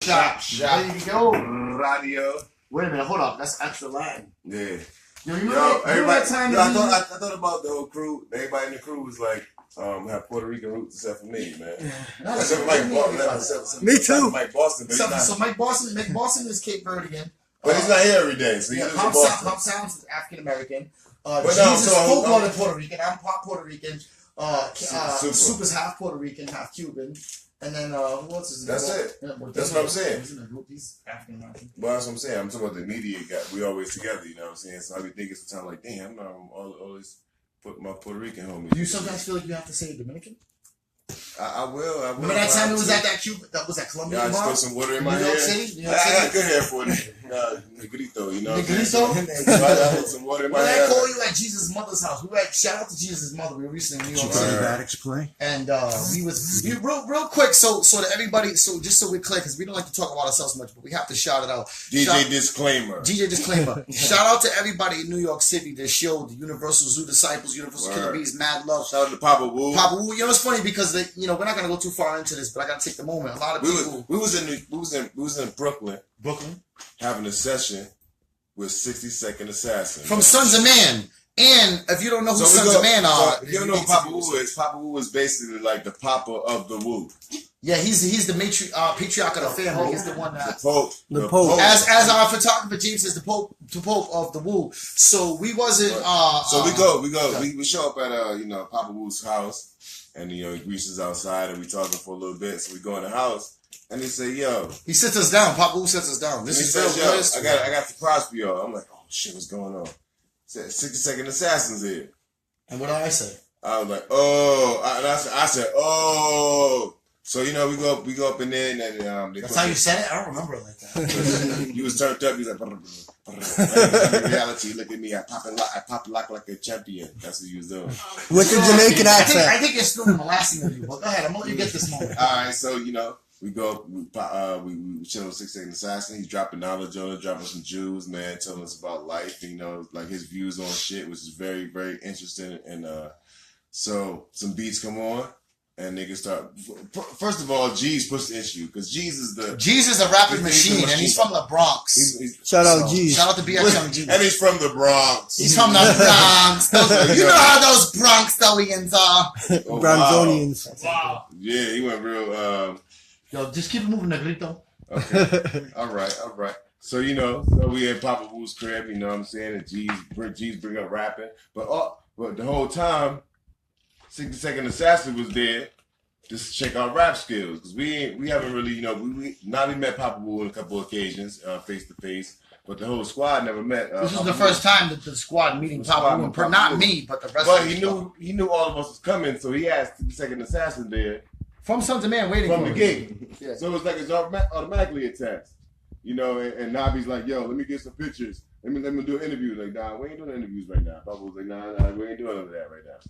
Chopp Shop Radio. Wait a minute, hold up. That's extra Latin. Yeah. Yo, you know that time I thought about the whole crew. Everybody in the crew was like, have Puerto Rican roots except for me, man. Yeah. Except for Me too. Mike Boston. So Mike Boston is Cape Verdean. But he's not here every day, so he lives in Boston. Pop Sounds is African American. Jesus is full-blooded Puerto Rican. I'm Pop Puerto Rican. Super's half Puerto Rican, half Cuban. And then who else is in That's it. Yeah, that's what I'm saying. He's in the group. He's African American. Well, that's what I'm saying. I'm talking about the immediate guy. We always together, you know what I'm saying? So I be thinking sometimes like, damn, I'm always put my Puerto Rican homies. Do you sometimes feel like you have to say Dominican? I will. Remember that time it was at that Cuba? That was at Colombia. Yeah, I just throw some water in my hair. New York City. I got good hair for it. Negrito, you know. Negrito? So I put some water in my hair. When I call you at Jesus' mother's house, shout out to Jesus' mother. We were recently in New York City. And we real quick, so that everybody, just so we're clear, because we don't like to talk about ourselves much, but we have to shout it out. DJ Disclaimer. Shout out to everybody in New York City that showed the Universal Zoo Disciples, Universal Killer Bees, mad love. Shout out to Papa Wu. Papa Wu, you know, it's funny because we're not gonna go too far into this, but I gotta take the moment. A lot of people. We was in Brooklyn, having a session with 60-Second Assassin from Sons of Man. And if you don't know who Sons of Man are, if you don't know who Papa Wu is, Papa Wu is basically like the Papa of the Wu. Yeah, he's the patriarch of the family. He's the one that the Pope. As our photographer James says, the Pope of the Wu. So we wasn't. We show up at Papa Wu's house, and he greets us outside, and we talking for a little bit. So we go in the house, and he say, "Yo," he sits us down. Papa Wu sits us down. This is real. I got the surprise for y'all. I'm like, oh shit, what's going on? Said 60-Second Assassins here. And what did I say? I was like, oh, I said, oh. So we go up in there, and then that's how you said it. I don't remember it like that. You was turned up. You was like, in reality, look at me. I pop lock like a champion. That's what you was doing. With the Jamaican accent. I think you're still molesting me. But go ahead. I'm gonna let you get this moment. All right. So we go up. We chill with 60-Second Assassin. He's dropping knowledge on us, dropping some Jews, man, telling us about life. Like his views on shit, which is very, very interesting. And so some beats come on. And niggas start. First of all, G's pushed the issue because G's is a rapping machine, and he's from the Bronx. Shout out G's. Shout out to BX Young G. And he's from the Bronx. He's from the Bronx. You know how those Bronxonians are. Bronxonians. Wow. Yeah, he went real. Yo, just keep it moving, Negrito. Okay. All right. So we at Papa Wu's crib. You know what I'm saying? And G's bring up rapping, but the whole time. 60-Second Assassin was there just to check our rap skills because we haven't really we not even met Papa Wu on a couple of occasions face to face, but the whole squad never met. This was the first time that the squad meeting Papa Wu, not me, but the rest. But he knew all of us was coming, so he asked 60-Second Assassin there from Sons of Man waiting from for the gate. Yeah. So it's automatically attached, and Nabi's like, yo, let me get some pictures. Let me do an interview. Like, nah, we ain't doing interviews right now. Papa was like, nah, we ain't doing none of that right now.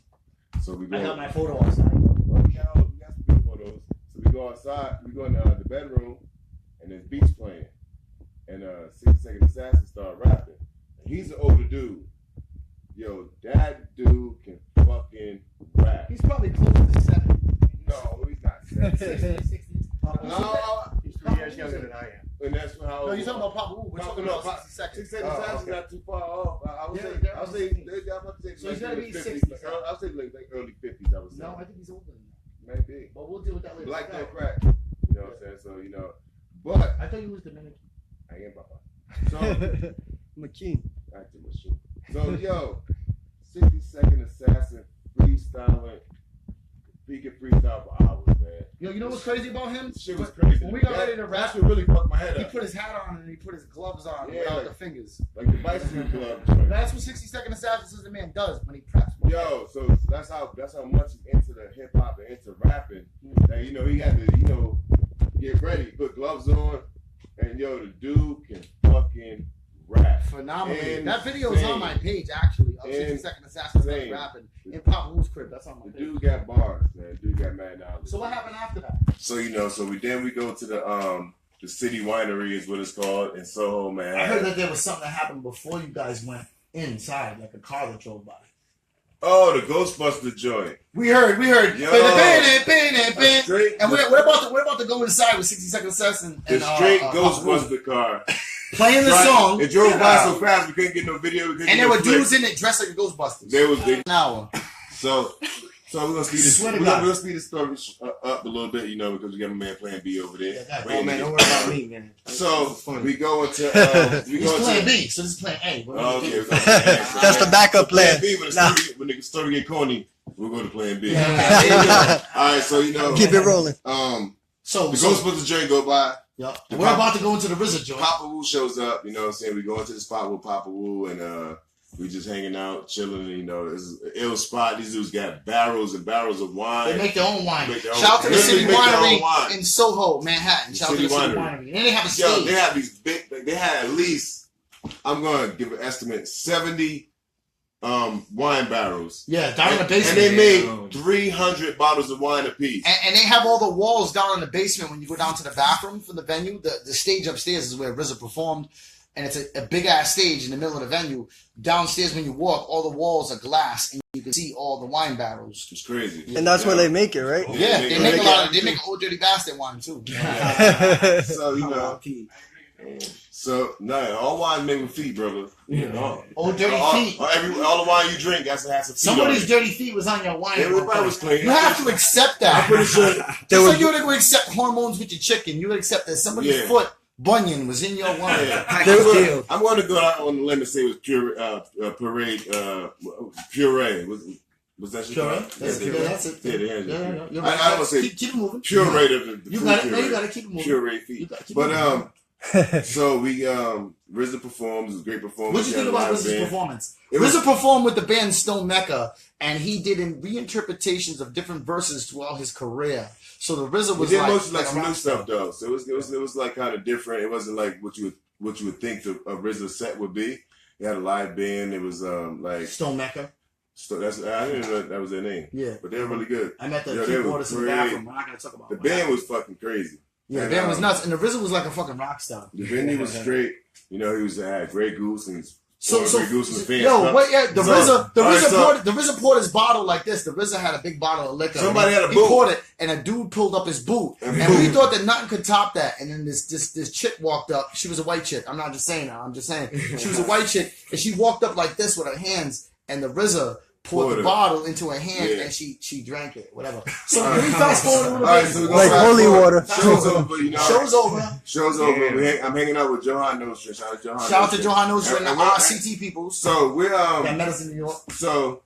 So we go. I got my photo outside. Well, we got some good photos. So we go outside. We go in the bedroom, and there's beats playing. And 60-Second Assassin start rapping. And he's an older dude. Yo, that dude can fucking rap. He's probably close to 70. No, he's not 70. 60. No, he's 3 years younger than I am. And that's how. No, you're talking about Papa Wu. We're talking about 60-Second. 60-Second Assassin's not too far off. I'll say. So he's gotta be 60. I'll say like early 50s. I would say. No, I think he's older than that. Maybe. But we'll deal with that later. Black don't crack. You know what I'm saying? So but I thought you was Dominican. I am Papa. So McKean. Acting machine. So 60-Second Assassin freestyling. He can freestyle for hours, man. Yo, you know what's crazy about him? Shit was crazy. When we got ready to rap, that really fucked my head up. He put his hat on and he put his gloves on without the fingers. Like the bicycle gloves. That's what 60-Second Assassin the man does when he preps. Yo, so that's how much he's into the hip hop and into rapping. That he had to get ready, put gloves on, and the dude can fucking rap. Phenomenally. That video is on my page actually of 60-Second Assassin rapping in Papa Wu's crib. That's on my page. The dude got bars, man. The dude got mad knowledge. So what happened after that? So we go to the City Winery is what it's called in Soho, man. I heard that there was something that happened before you guys went inside, like a car that drove by. Oh, the Ghostbuster joint. We heard. Yo. And we're about to go inside with 60 Second Assassin and the straight Ghostbuster car. Playing the song. It drove by so fast we couldn't get no video. And there were dudes in it dressed like Ghostbusters. They an hour. So we're gonna speed this. We're gonna speed this story up a little bit, because we got my man Plan B over there. Oh man, don't worry about me, man. So we go into Plan B. So this is Plan A. Okay, That's the backup plan. Plan B when the story get corny, we'll go to Plan B. Yeah. All right, so keep it rolling. So the Ghostbusters joint go by. Yeah. We're about to go into the RZA joint. Papa Wu shows up. You know what I'm saying? We go into the spot with Papa Wu and we just hanging out, chilling. It's an ill spot. These dudes got barrels and barrels of wine. They make their own wine. Shout out to the City Winery in Soho, Manhattan. Shout out to the City Winery. And they have a stage. Yo, they have these big. They had at least, I'm gonna give an estimate, 70 wine barrels. Yeah, down in the basement. And they made 300 bottles of wine apiece. And they have all the walls down in the basement when you go down to the bathroom from the venue. The stage upstairs is where RZA performed. And it's a big-ass stage in the middle of the venue. Downstairs, when you walk, all the walls are glass, and you can see all the wine barrels. It's crazy. And that's where they make it, right? Yeah, they make a lot of... They make Old Dirty Bastard wine, too. So, all wine made with feet, brother. Old Dirty Feet. All the wine you drink has to have some feet. Somebody's dirty feet was on your wine. Everybody was clean. You have to accept that. I'm pretty sure. Just like you would accept hormones with your chicken, you would accept that somebody's foot... Bunion was in your wine. Yeah. I'm going to go out on the limb and say it was puree. Was that shit? Puree? That's it. Yeah. I don't want to say keep it moving. Puree. You got it. No, you got to keep it moving. Puree feet. But so we RZA performs. It was a great performance. What did you think about RZA's performance? RZA performed with the band Stone Mecca, and he did reinterpretations of different verses throughout his career. So the RZA was like some new stuff though. So it was like kind of different. It wasn't like what you would think a RZA set would be. He had a live band. It was like Stone Mecca. I didn't know that was their name. Yeah, but they were really good. I met the keyboardist in the bathroom. We're not gonna talk about the band. Was fucking crazy. Yeah, the band was nuts, and the RZA was like a fucking rock star. The venue was straight. He had Grey Goose and. The RZA poured his bottle like this. The RZA had a big bottle of liquor. Somebody had a boot. He poured it, and a dude pulled up his boot, and we thought that nothing could top that. And then this chick walked up. She was a white chick. I'm not just saying that. I'm just saying she was a white chick, and she walked up like this with her hands, and the RZA poured the bottle into her hand, and she drank it. Whatever. So we fast forward a little bit. Like holy water. Show's over. Show's over. I'm hanging out with Johan Nostra. Shout out to Johan Nostra and the RCT people. So we're that met us in New York. So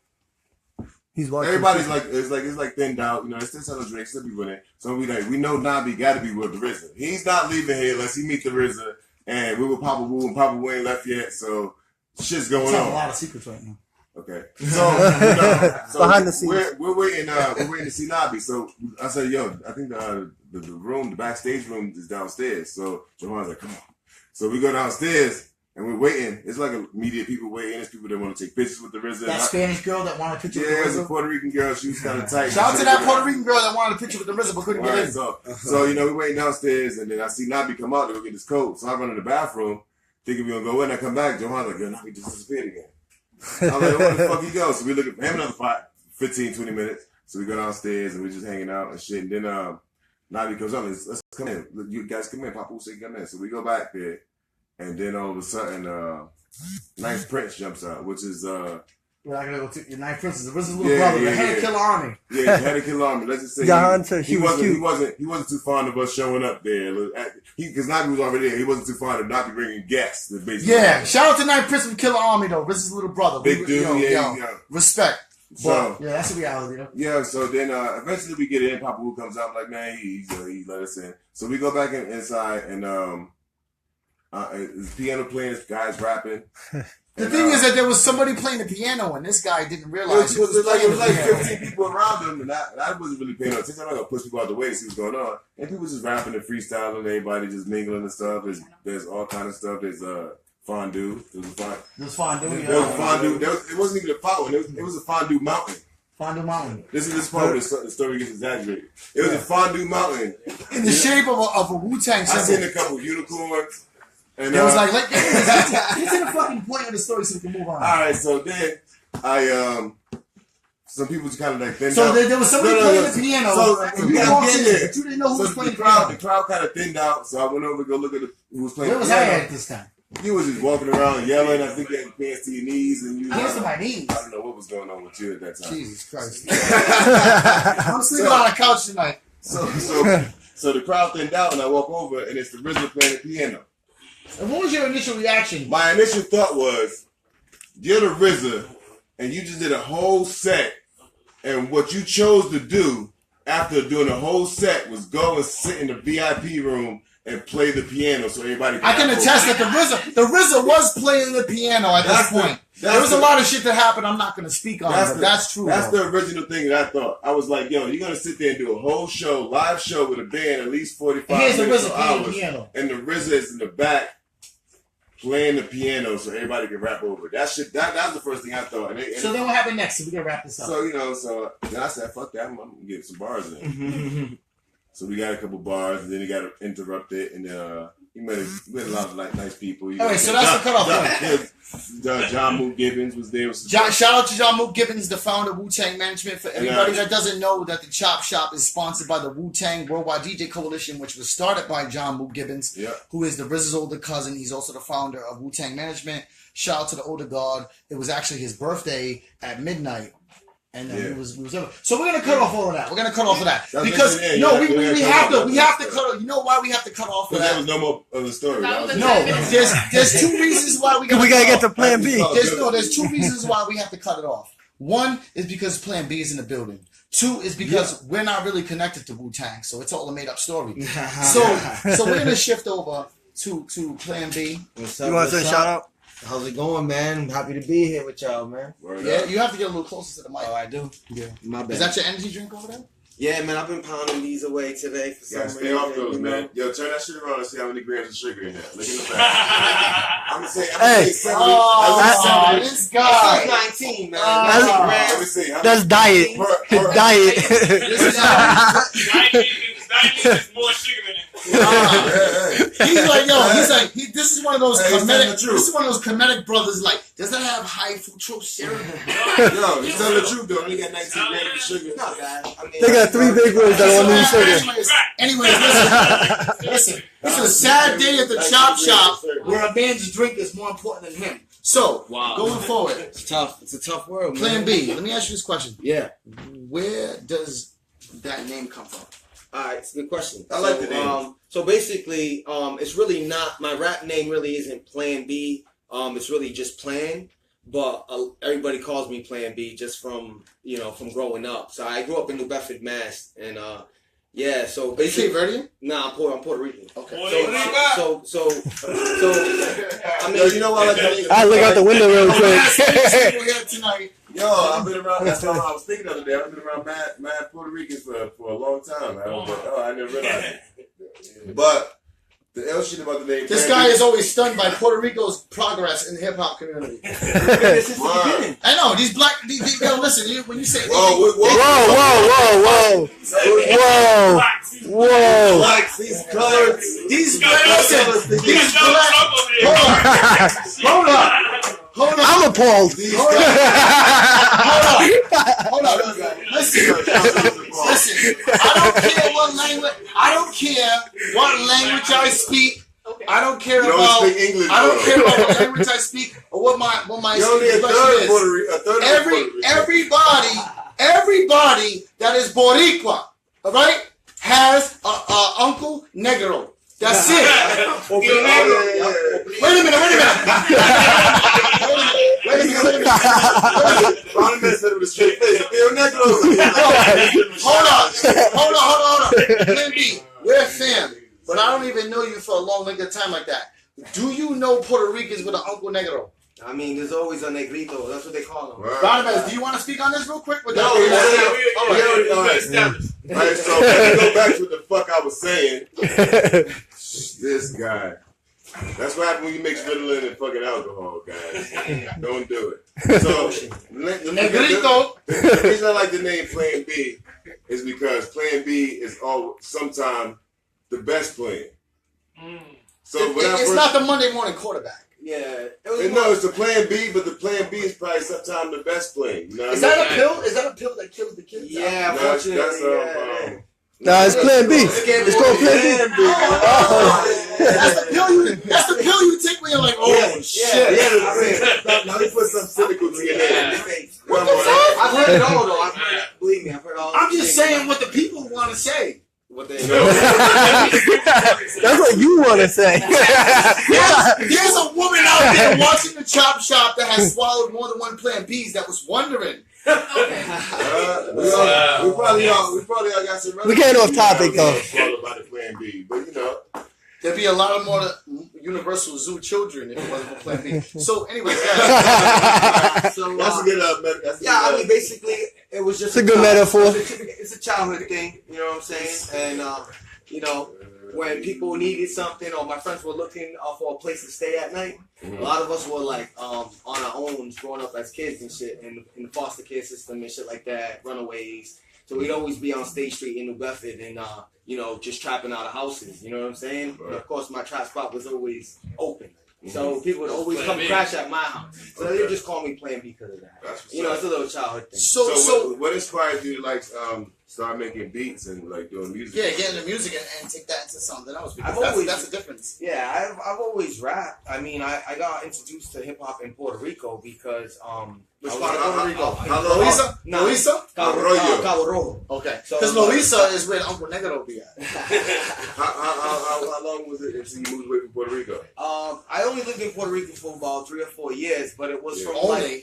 he's watching. Everybody's like it's thinned out. It's still selling drinks, still be with it. So we know Nabi got to be with the RZA. He's not leaving here unless he meet the RZA. And we with Papa Wu, and Papa Wu ain't left yet. So shit's going on. A lot of secrets right now. Okay, so behind the scenes, we're waiting to see Nabi. So I said, "Yo, I think the room, the backstage room, is downstairs." So Johan's like, "Come on." So we go downstairs and we're waiting. It's like media people waiting. There's people that want to take pictures with the RZA. That Spanish girl that wanted a picture with the RZA. Yeah, it's a Puerto Rican girl. She was kind of tight. Shout out to that Puerto Rican girl that wanted a picture with the RZA but couldn't get in. So we're waiting downstairs, and then I see Nabi come out to go get his coat. So I run in the bathroom, thinking we're gonna go in. I come back. Johan's like, "Yo, Nabi just disappeared again." I'm like, where the fuck he go? So we look at him another 15, 20 minutes. So we go downstairs and we're just hanging out and shit. And then Nabi comes up and let's come in. You guys come in. Papa said come in. So we go back there. And then all of a sudden, Nice Prince jumps out, which is we're not gonna go to your Nice Prince. The RZA's little brother, the head of Killer Army. Yeah, the head of Killer Army. Let's just say he wasn't too fond of us showing up there. Because Nabi was already there. He wasn't too fond of Nabi bringing guests. Yeah, shout out to Nice Prince from Killer Army though. RZA's little brother. Big dude, respect. So yeah, that's the reality though. Yeah, so then eventually we get in. Papa Wu comes out like, man, he let us in. So we go back inside and his piano playing, this guy's rapping. The thing is that there was somebody playing the piano, and this guy didn't realize it was like 15 people around him, and I wasn't really paying attention. I'm not gonna push people out the way to see what's going on. And people just rapping and freestyling, everybody just mingling and stuff. There's all kind of stuff. There's fondue. There's fondue. It wasn't even a fountain. It was a fondue mountain. Fondue mountain. This part where the story gets exaggerated. It was a fondue mountain in the shape of a Wu-Tang symbol. I seen a couple unicorns. And it was like get to the fucking point of the story so we can move on. All right, so then I some people just kind of like thinned So out. there was somebody playing the piano. So and you walked in, but you didn't know who was playing the the piano. crowd kind of thinned out. So I went over to go look at who was playing Where the was I piano. at this time? You was just walking around yelling. I think you had pants to your knees, and you. Hands to my knees. I don't know what was going on with you at that time. Jesus Christ. I'm sleeping on a couch tonight. So the crowd thinned out, and I walk over, and it's the RZA playing the piano. And what was your initial reaction? My initial thought was, you're the RZA, and you just did a whole set, and what you chose to do after doing a whole set was go and sit in the VIP room and play the piano so everybody. I can attest that the RZA was playing the piano at this point. There was a lot of shit that happened I'm not going to speak on, but that's true. That's the original thing that I thought. I was like, yo, you're going to sit there and do a whole show, live show with a band, at least 45 minutes or hours. And the RZA is in the back playing the piano so everybody can rap over it. That shit, that was the first thing I thought. So then what happened next? So we can wrap this up. So, then I said, fuck that, I'm going to get some bars in. So we got a couple bars, and then he got interrupted, and he met a lot of nice people. All right, so that's the cutoff point. John Mook Gibbons was there. Shout out to John Mook Gibbons, the founder of Wu-Tang Management. For everybody that doesn't know that the Chopp Shop is sponsored by the Wu-Tang Worldwide DJ Coalition, which was started by John Mook Gibbons, who is the RZA's older cousin. He's also the founder of Wu-Tang Management. Shout out to the older god. It was actually his birthday at midnight. And then we was over. So we're gonna cut off all of that. We're gonna cut off of that because we have to cut. You know why we have to cut off of that? There was no more of the story. No, there's two reasons why we gotta get to Plan B. There's two reasons why we have to cut it off. One is because Plan B is in the building. Two is because we're not really connected to Wu-Tang, so it's all a made up story. so we're gonna shift over to Plan B. What's up, you want to say a shout out? How's it going, man? I'm happy to be here with y'all, man. Yeah, you have to get a little closer to the mic. Oh, I do? Yeah. My bad. Is that your energy drink over there? Yeah, man, I've been pounding these away today for some reason. Stay off those, man. Yo, turn that shit around and see how many grams of sugar in there. Look in the back. I'm gonna say 70. This guy. That's 19, man. Let me see. That's diet. Diet. Diet is more sugar than it. This is one of those comedic brothers. Like, does that have high fructose syrup? Yo, he's telling the truth though. Only got 19 grams of sugar. No, guys. They got 3 big boys that don't need sugar. Anyways, listen. It's a sad day at the Chopp Shop where a man's drink is more important than him. So, going forward, it's tough. It's a tough world, man. Plan B. Let me ask you this question. Yeah. Where does that name come from? Alright, it's a good question. I like the name. So basically, it's really not, my rap name really isn't Plan B. It's really just Plan. But everybody calls me Plan B just from growing up. So I grew up in New Bedford, Mass. And so basically. Are you Cape Verdean? Nah, I'm Puerto Rican. Okay. So I mean, you know what? I look out the window real quick. Tonight. Yo, I've been around. That's what I was thinking the other day. I've been around mad Puerto Ricans for a long time. I never realized it. But the ill shit about the name. This guy is always stunned by Puerto Rico's progress in the hip hop community. I know these black. Yo, listen. When you say Whoa. Blacks, these colors, these blacks. Hold on. I'm appalled. Hold on. Listen. I don't care what language I speak. I don't care about. I don't care about what language I speak or what my expression is. Everybody that is Boricua, all right, has a Uncle Negro. That's it. Wait a minute. Hold on. Plan B, we're fam, but I don't even know you for a long length of time like that. Do you know Puerto Ricans with an Uncle Negro? I mean, there's always a negrito. That's what they call them. Barnabas, do you want to speak on this real quick? All right, so let me go back to what the fuck I was saying. This guy. That's what happens when you mix Ritalin and fucking alcohol, guys. Don't do it. So, Negrito. The reason I like the name Plan B is because Plan B is sometimes the best plan. So it's not the Monday morning quarterback. Yeah. No, it's the Plan B, but the Plan B is probably sometimes the best plan. You know Is that a pill? Is that a pill that kills the kids? Yeah, No, unfortunately. Nah, it's Plan B. It's called Plan B. That's the pill you take when you're like, oh shit. Now we put some cynical to your name. I've heard it all though. Believe me, I've heard all. I'm just saying what the people want to say. What they That's what you want to say. There's a woman out there watching the Chopp Shop that has swallowed more than one Plan B's that was wondering. We probably all got some. We getting off topic though. Swallowed by the Plan B, but you know. There'd be a lot of more Universal Zoo children if it wasn't for Plan B. So, anyways, So, that's a good. I mean, basically, it was just It's a good metaphor. It's a childhood thing, you know what I'm saying? And you know, when people needed something, or my friends were looking for a place to stay at night, a lot of us were like on our own, growing up as kids and shit, in the foster care system and shit like that, runaways. So we'd always be on State Street in New Bedford and, you know, just trapping out of houses. You know what I'm saying? Right. And of course, my trap spot was always open. So people would always come crash at my house. So they would just call me Plan B because of that. You know, it's a little childhood thing. So what inspired you to like start making beats and like doing music? Yeah, get into music and take that into something else because that's the difference. Yeah, I've always rapped. I mean, I got introduced to hip hop in Puerto Rico because which part of Puerto Rico? Loíza? Loíza? Cabo Rojo. Okay. Because Loíza is where Uncle Negro be at. How long was it until you moved away from Puerto Rico? I only lived in Puerto Rico for about 3 or 4 years, but it was from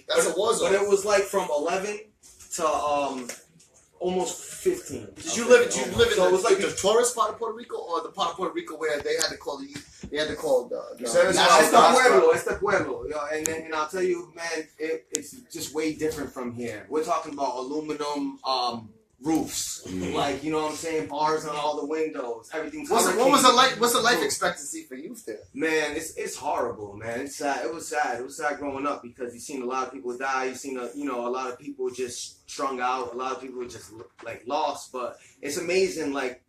that's a war zone. But it was like from 11 to almost 15. Did you live in the tourist part of Puerto Rico or the part of Puerto Rico where they had to call the Pueblo. And I'll tell you, man, it's just way different from here. We're talking about aluminum roofs, like, you know what I'm saying, bars on all the windows, everything's. What's the life expectancy for youth there? Man, it's horrible, man. It's sad. It was sad growing up because you've seen a lot of people die. You've seen a lot of people just strung out. A lot of people just like lost. But it's amazing, like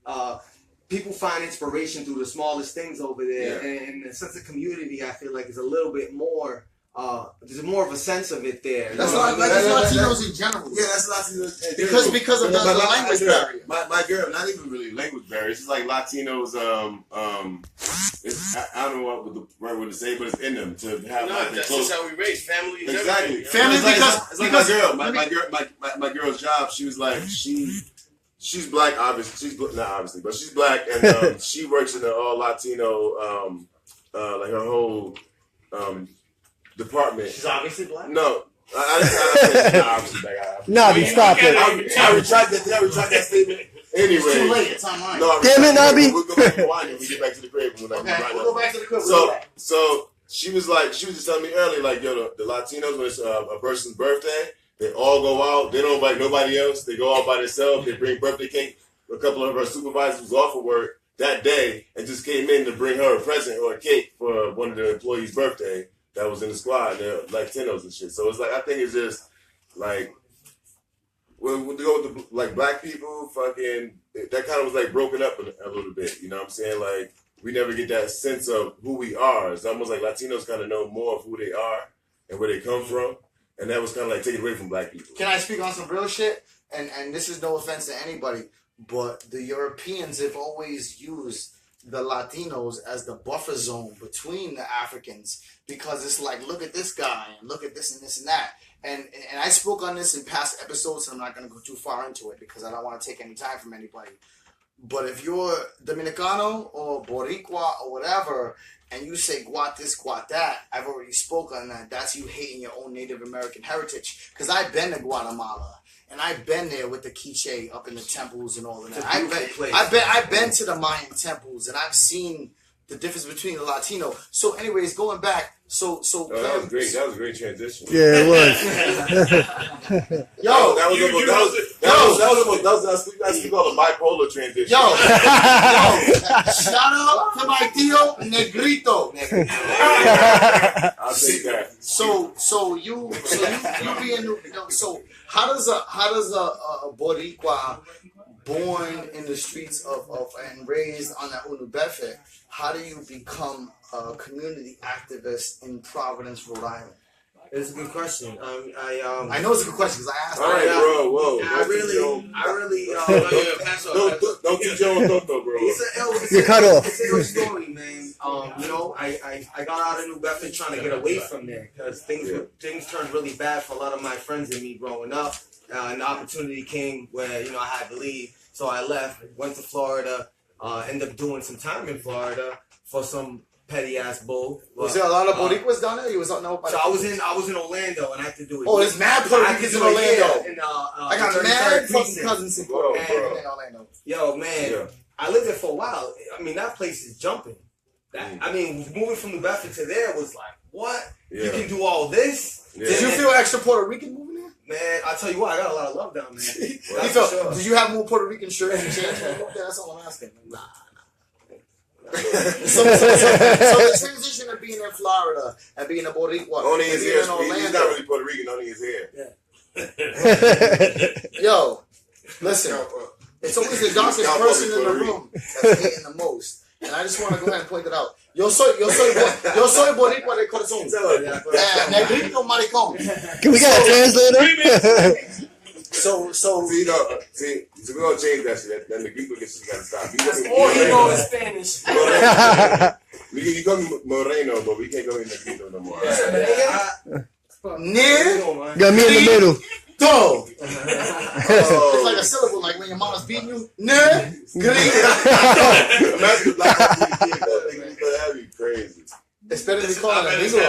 people find inspiration through the smallest things over there, and the sense of community, I feel like, is a little bit more. There's more of a sense of it there. That's Latinos in general. Yeah, that's Latinos. Because of the language barrier. My girl, not even really language barrier. It's just like Latinos. I don't know what the right word to say, but it's in them to have. No, that's just how we raise family. Exactly. Family it's like my girl's job. She was like she's black, obviously. She's not obviously, but she's black, and she works in an all Latino, like her whole department. She's obviously black. No, I she's not obviously black. Nabi, stop it. I retract that statement. Anyway, it's too late. It's online. No, damn it, Nabi. We'll go back to wine and we get back to the crib. We'll go back to the crib. So she was just telling me earlier, like, yo, the Latinos, when it's a person's birthday, they all go out. They don't invite nobody else. They go out by themselves. They bring birthday cake. A couple of her supervisors was off of work that day and just came in to bring her a present or a cake for one of the employees' birthday that was in the squad. They're like Tinos and shit. So it's like, I think it's just like, when we go with the like black people, fucking, that kind of was like broken up a little bit. You know what I'm saying? Like, we never get that sense of who we are. It's almost like Latinos kind of know more of who they are and where they come from. And that was kind of like taken away from black people. Can I speak on some real shit? And this is no offense to anybody, but the Europeans have always used the Latinos as the buffer zone between the Africans because it's like, look at this guy and look at this and this and that. And I spoke on this in past episodes, and I'm not going to go too far into it because I don't want to take any time from anybody. But if you're Dominicano or Boricua or whatever, and you say guat this, guat that, I've already spoke on that. That's you hating your own Native American heritage. Because I've been to Guatemala, and I've been there with the quiche up in the temples and all of that. I've been to the Mayan temples, and I've seen the difference between the Latino. So, anyways, going back. So that was great. That was a great transition. Yeah, it was. That's called a bipolar transition. Yo, shout out to my tío Negrito. I'll take that. So you being so how does a Boricua born in the streets of and raised on that Unu Bedford, how do you become a community activist in Providence, Rhode Island? It's a good question. I know it's a good question because I asked. All right, bro. Whoa. I really. Don't keep Joe Toto, bro. You're cut off. It's a real story, man. I got out of New Bedford trying to get away from there because things turned really bad for a lot of my friends and me growing up. And the opportunity came where I had to leave, so I left, went to Florida, ended up doing some time in Florida for some petty ass bull. Was there a lot of Boricuas down there? You was no. So I was in Orlando and I had to do it. Oh, there's mad Puerto Ricans in Orlando. I got mad fucking cousins in Orlando. Yo, man, I lived there for a while. I mean, that place is jumping. Moving from New Bedford to there was like, what? Yeah. You can do all this? Yeah. Did you feel extra Puerto Rican moving there? Man, I tell you what, I got a lot of love down there. Sure. Did you have more Puerto Rican shirts and chains? That's all I'm asking. Nah. So the transition of being in Florida and being a Boricua, only his hair. He's not really Puerto Rican. Only his hair. Yeah. Yo, listen. It's always the darkest person in the room that's hating the most, and I just want to go ahead and point it out. Yo soy Boricua de corazón. Negrito maricón. Can we get a translator? So we're gonna change that shit. Then the Greek gets you gotta stop. All he knows is Spanish. You call me Moreno, but we can't go in the Greek no more. Got me in the middle. Todo. It's like a syllable, like when your mom's beating you. Imagine the black kid, that'd be crazy. It's better than calling a Negro.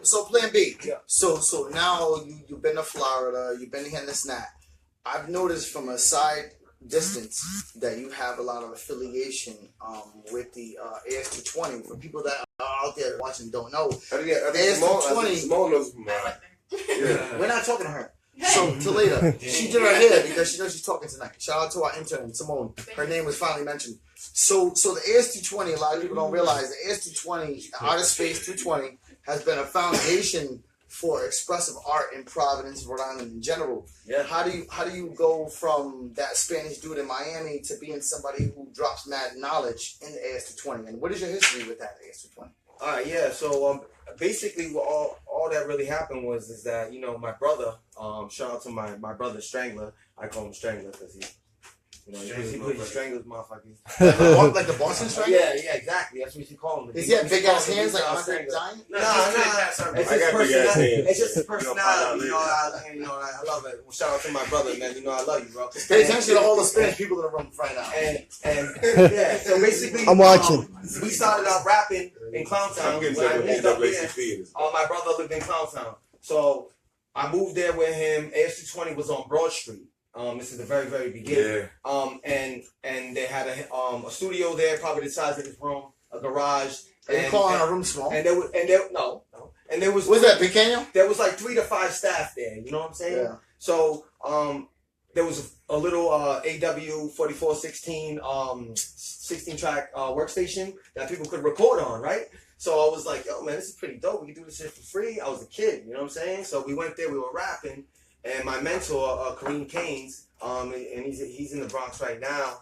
So plan B. So now you've been to Florida, you've been here and this and that. I've noticed from a side distance that you have a lot of affiliation with the AS220. For people that are out there watching and don't know, AS220. We're not talking to her. So to later, she did her hair because she knows she's talking tonight. Shout out to our intern Simone. Her name was finally mentioned. So the AS220, a lot of people don't realize the AS220, Outer Space 220, has been a foundation for expressive art in Providence, Rhode Island in general. Yeah. How do you go from that Spanish dude in Miami to being somebody who drops mad knowledge in the AS220? And what is your history with that AS220? All right, yeah. So basically, what all that really happened is that my brother. Shout out to my brother Strangler. I call him Strangler because he strangles motherfuckers. Like the Boston Strangler? Yeah, exactly. That's what you call him. Does he have big ass hands like Andre the Giant? It's just his personality. I love it. Well, shout out to my brother, man. I love you, bro. Pay attention to all the Spanish people in the room right now. And yeah, so basically, I'm watching. We started out rapping in Clowntown. My brother lived in Clowntown, so I moved there with him. AS220 was on Broad Street. This is the very, very beginning. Yeah. And they had a studio there, probably the size of this room, a garage. Are you calling a room small? And there was was that pequeño? There was like 3 to 5 staff there. You know what I'm saying? Yeah. So there was a little AW 4416 16-track workstation that people could record on, right? So I was like, yo, man, this is pretty dope. We can do this shit for free. I was a kid, you know what I'm saying? So we went there, we were rapping, and my mentor, Kareem Keynes, and he's in the Bronx right now.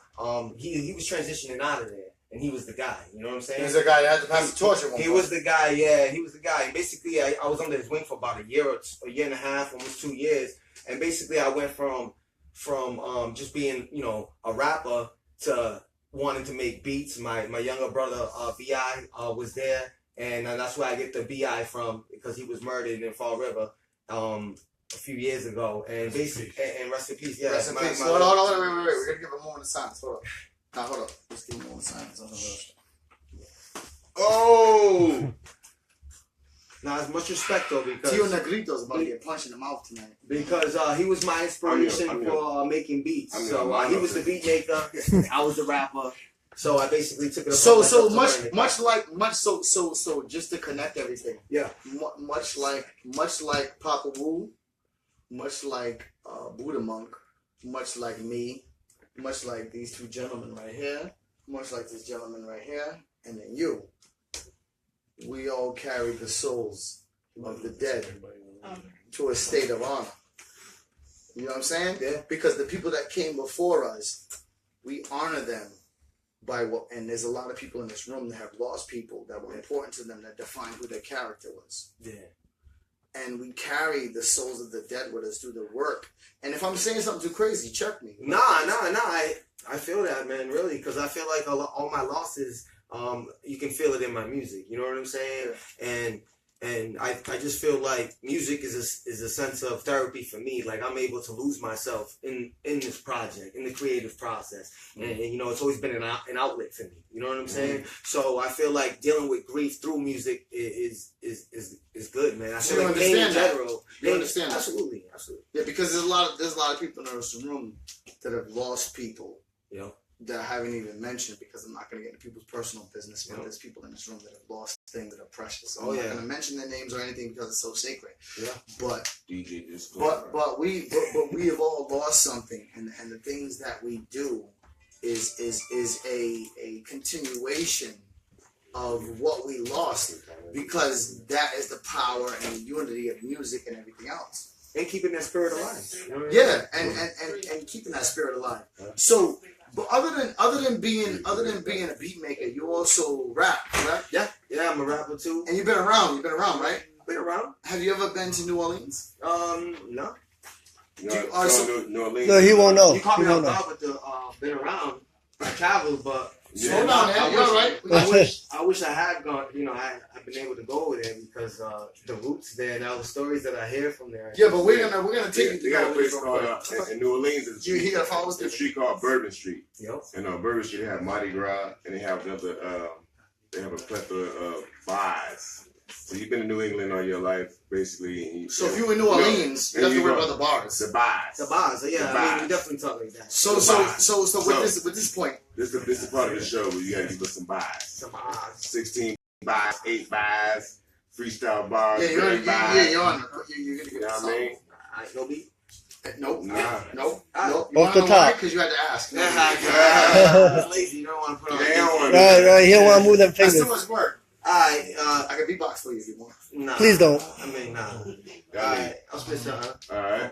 He was transitioning out of there, and he was the guy, you know what I'm saying? He was the guy that had to pass the torch at one point. He was the guy, yeah, he was the guy. And basically, I was under his wing for about a year and a half, almost 2 years. And basically, I went from just being, a rapper to wanting to make beats. My younger brother, B.I., was there, and that's where I get the B.I. from, because he was murdered in Fall River a few years ago. And basically, and rest in peace. Yeah, rest in peace. Hold on, wait. We're gonna give a moment of silence. Hold up. Let's give a moment of silence. Oh. Now, as much respect though, because Tio Negrito's about to get punched in the mouth tonight. Because he was my inspiration for making beats. He was the beat maker. I was the rapper. So I basically took it. So just to connect everything. Yeah. Much like Papa Wu, much like Buddha Monk, much like me, much like these two gentlemen right here, much like this gentleman right here, and then you. We all carry the souls of the dead to a state of honor. You know what I'm saying? Yeah. Because the people that came before us, we honor them by what. And there's a lot of people in this room that have lost people that were important to them, that defined who their character was. Yeah. And we carry the souls of the dead with us through the work. And if I'm saying something too crazy, check me. Nah. I feel that, man, really, because I feel like all my losses, you can feel it in my music. You know what I'm saying? And I just feel like music is a sense of therapy for me. Like, I'm able to lose myself in this project, in the creative process. And you know, it's always been an outlet for me. You know what I'm saying? So I feel like dealing with grief through music is good, man. I So feel you like pain in understand that? general. You understand that? Absolutely. Yeah, because there's a lot of people in this room that have lost people. You know? That I haven't even mentioned, because I'm not going to get into people's personal business, but Yeah. there's people in this room that have lost things that are precious. Oh, I'm yeah. not going to mention their names or anything because it's so sacred. Yeah. But DJ Discord. but we have all lost something, and the things that we do is a continuation of what we lost, because that is the power and the unity of music and everything else. And keeping that spirit alive. You know what I mean? Yeah, and keeping that spirit alive. So, but other than being a beat maker, you also rap, correct? Yeah, I'm a rapper too. And you've been around, right? Been around. Have you ever been to New Orleans? No. New Orleans. No, he won't know. You caught He me won't off know. guard with the been around. I traveled, but Hold on, man. You're all right. I wish I had gone. You know, I've been able to go over there because the roots there and all the stories that I hear from there. Yeah, but we're gonna take you. They got a place called in New Orleans. He gotta follow us. A street called Bourbon Street. Yep. And on Bourbon Street, they have Mardi Gras, and they have another. They have a plethora of bars. So you've been in New England all your life, basically. So if you in New Orleans, you have to worry about the bars. The bars. The bars, yeah. The I mean, bars. we definitely talk like that. So with this point, This is part of the show where you gotta give us some bars. Some bars. 16 bars, 8 bars, freestyle bars. yeah, you're on. You're gonna get You know what I mean? Alright, no beat. Nope. Nah. Nope. Off You wanna the know top. why? Because you had to ask. It's lazy. You don't want to put on. They don't want Right, he don't want to move them That's too fingers. much work. Alright, I can beatbox for you if you want. nah. Please don't. I mean, nah. Alright. Alright, I'll spit something. Alright.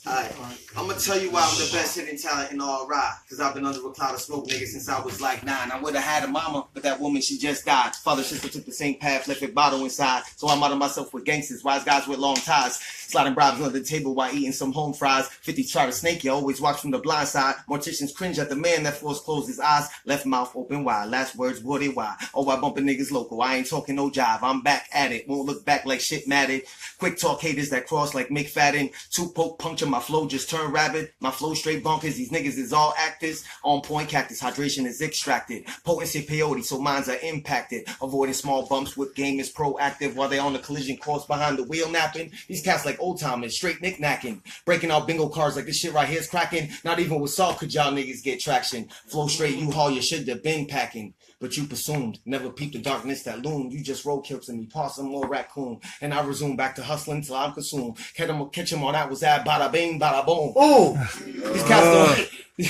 Alright, I'm gonna tell you why I'm the best hitting talent in all rock. Cause I've been under a cloud of smoke, nigga, since I was like 9. I would've had a mama, but that woman, she just died. Father, sister took the same path, left a bottle inside. So I'm out of myself with gangsters, wise guys with long ties. Sliding bribes under the table while eating some home fries. 50 try to snake you, always watch from the blind side. Morticians cringe at the man that forced closed his eyes. Left mouth open wide, last words, boy, they why. Oh, I bumpin' niggas local, I ain't talking no jive. I'm back at it, won't look back like shit matted. Quick talk haters that cross like Mick Fadden. 2 poke puncture, my flow just turned rabid. My flow straight bonkers, these niggas is all actors. On point cactus, hydration is extracted. Potency peyote, so minds are impacted. Avoiding small bumps with game is proactive. While they on the collision course behind the wheel napping. These cats like old timers, straight knick-knacking. Breaking out bingo cards like this shit right here's cracking. Not even with salt could y'all niggas get traction. Flow straight U-Haul, you should have been packing. But you presumed, never peeped the darkness that loomed. You just roadkill to me, pass some more raccoon. And I resume back to hustling till I'm consumed. Catch him on that was that, bada bing, bada boom. Oh, These cats don't... no,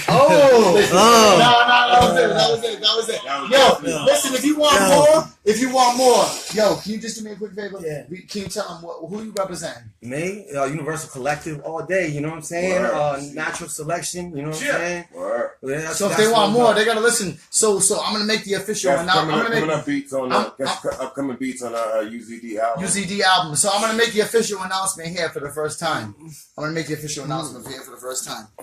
that was it. Yo, listen, if you want more, yo, can you just do me a quick favor? Yeah. Can you tell them who you represent? Me, Universal Collective all day, you know what I'm saying? Natural selection, you know what I'm saying? Word. Yeah, So if they want more, they gotta listen. So I'm gonna make the official Coming up beats on upcoming beats on our UZD album. UZD album. So I'm gonna make the official announcement here for the first time.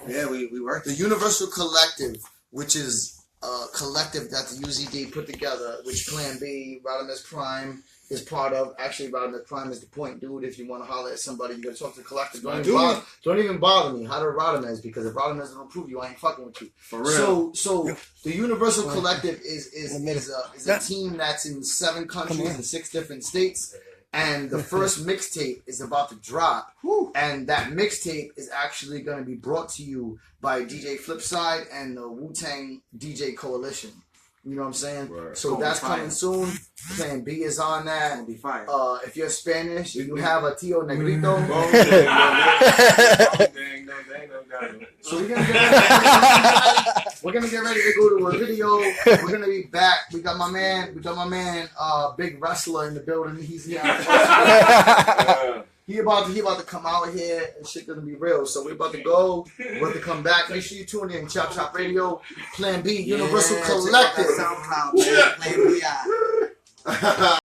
Yeah, we work. The Universal Collective, which is a collective that the UZD put together, which Plan B, Radimus Prime is part of. Actually, Radimus Prime is the point, dude. If you want to holler at somebody, you gotta talk to the collective. Don't even bother me. How to Radimus, because if Radimus don't approve you, I ain't fucking with you. For real. So the Universal Collective is a team that's in 7 countries and 6 different states. And the first mixtape is about to drop. And that mixtape is actually going to be brought to you by DJ Flipside and the Wu-Tang DJ Coalition. You know what I'm saying? Right. So that's coming soon. Plan B is on that. It'll be fire. If you're Spanish, you have a Tio Negrito. So we're gonna get ready to go to a video. We're gonna be back. We got my man, Big Wrestler in the building. He's here. He about to come out here and shit gonna be real. So we about to go. We're about to come back. Make sure you tune in. Chopp Shop Radio, Plan B, Universal Collective. SoundCloud, man. Plan B.